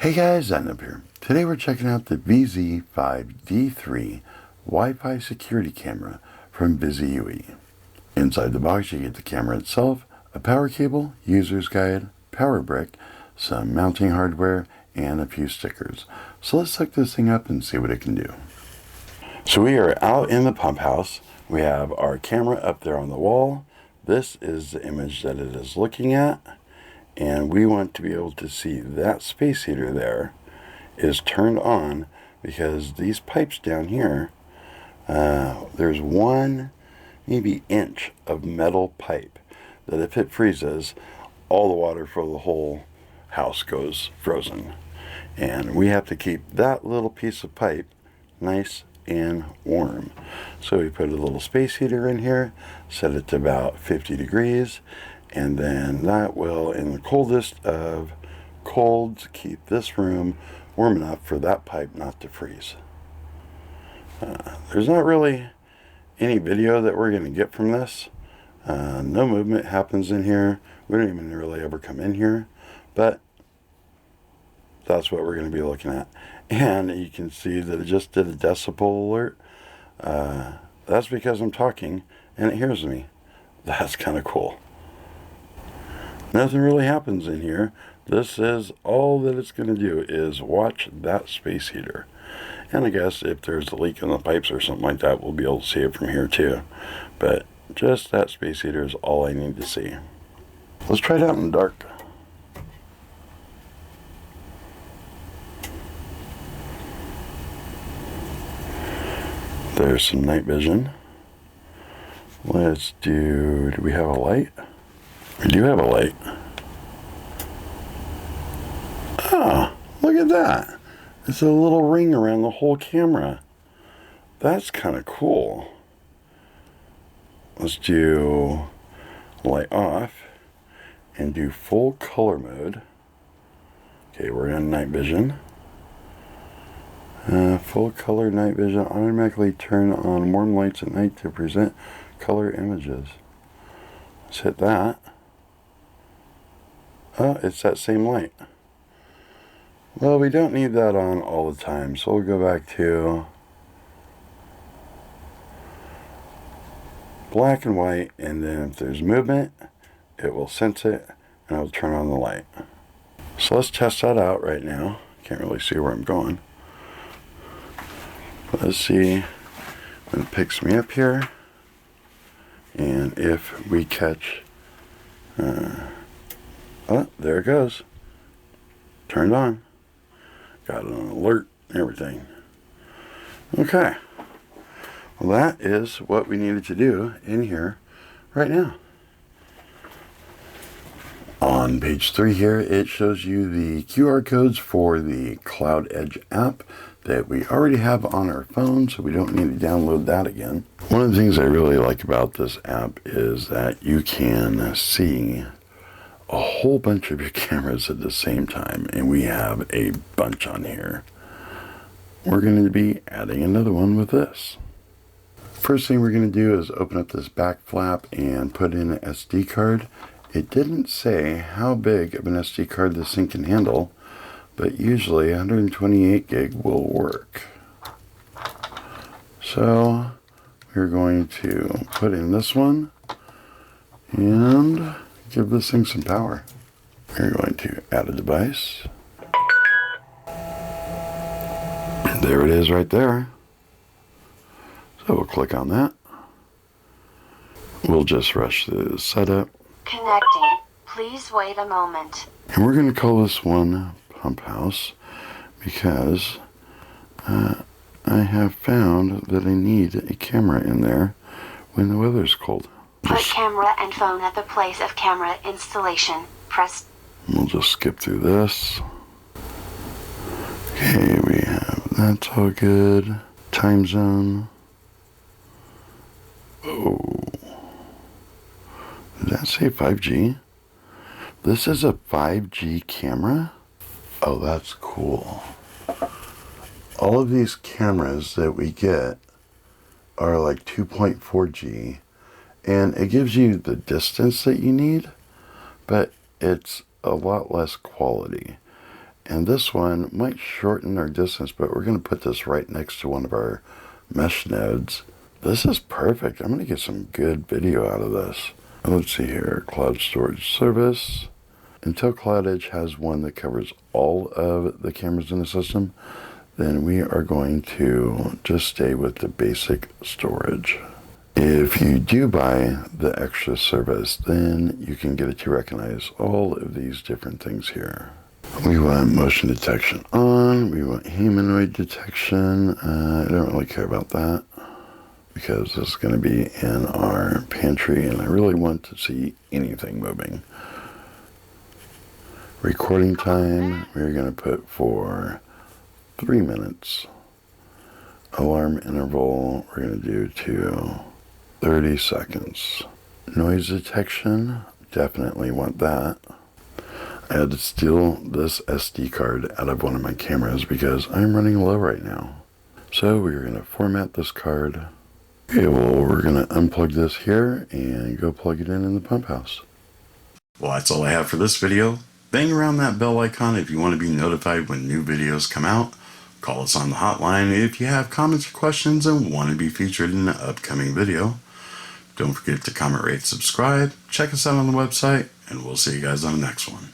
Hey guys, Zen here. Today we're checking out the VIZIUUY Wi-Fi security camera from VIZIUUY. Inside the box you get the camera itself, a power cable, user's guide, power brick, some mounting hardware, and a few stickers. So let's hook this thing up and see what it can do. So we are out in the pump house. We have our camera up there on the wall. This is the image that it is looking at. And we want to be able to see that space heater there is turned on because these pipes down here, there's one maybe inch of metal pipe that if it freezes, all the water for the whole house goes frozen. And we have to keep that little piece of pipe nice and warm. So we put a little space heater in here, set it to about 50 degrees, and then that will, in the coldest of colds, keep this room warm enough for that pipe not to freeze. There's not really any video that we're going to get from this. No movement happens in here. We don't even really ever come in here, but that's what we're going to be looking at. And you can see that it just did a decibel alert. That's because I'm talking and it hears me. That's kind of cool. Nothing really happens in here. This is all that it's going to do is watch that space heater. And I guess if there's a leak in the pipes or something like that, we'll be able to see it from here too. But just that space heater is all I need to see. Let's try it out in the dark. There's some night vision. Let's do we have a light? We do have a light. Ah, look at that. It's a little ring around the whole camera. That's kind of cool. Let's do light off and do full color mode. Okay, we're in night vision. Full color night vision. Automatically turn on warm lights at night to present color images. Let's hit that. Oh, it's that same light. Well, we don't need that on all the time, so we'll go back to black and white, and then if there's movement, it will sense it, and it'll turn on the light. So let's test that out right now. Can't really see where I'm going. Let's see when it picks me up here, and if we catch oh, there it goes. Turned on. Got an alert, everything. Okay. Well, that is what we needed to do in here right now. On page 3 here, it shows you the QR codes for the Cloud Edge app that we already have on our phone, so we don't need to download that again. One of the things I really like about this app is that you can see a whole bunch of your cameras at the same time, and we have a bunch on here. We're going to be adding another one with this. First thing we're going to do is open up this back flap and put in an SD card. It didn't say how big of an SD card this thing can handle, but usually 128 gig will work. So we're going to put in this one and give this thing some power. We're going to add a device. There it is right there. So we'll click on that. We'll just rush through the setup. Connecting. Please wait a moment. And we're going to call this one Pump House because I have found that I need a camera in there when the weather's cold. Put camera and phone at the place of camera installation. Press. We'll just skip through this. Okay, we have that's all good. Time zone. Oh. Did that say 5G? This is a 5G camera? Oh, that's cool. All of these cameras that we get are like 2.4G. And it gives you the distance that you need, but it's a lot less quality. And this one might shorten our distance, but we're going to put this right next to one of our mesh nodes. This is perfect. I'm going to get some good video out of this. Let's see here, cloud storage service. Until Cloud Edge has one that covers all of the cameras in the system, then we are going to just stay with the basic storage. If you do buy the extra service, then you can get it to recognize all of these different things here. We want motion detection on, we want humanoid detection. I don't really care about that because this is going to be in our pantry and I really want to see anything moving. Recording time, we're going to put for 3 minutes. Alarm interval, we're going to do to 30 seconds. Noise detection, definitely want that. I had to steal this SD card out of one of my cameras because I'm running low right now. So we're going to format this card. Okay, well, we're going to unplug this here and go plug it in the pump house. Well, that's all I have for this video. Bang around that bell icon if you want to be notified when new videos come out. Call us on the hotline if you have comments or questions and want to be featured in an upcoming video. Don't forget to comment, rate, subscribe. Check us out on the website, and we'll see you guys on the next one.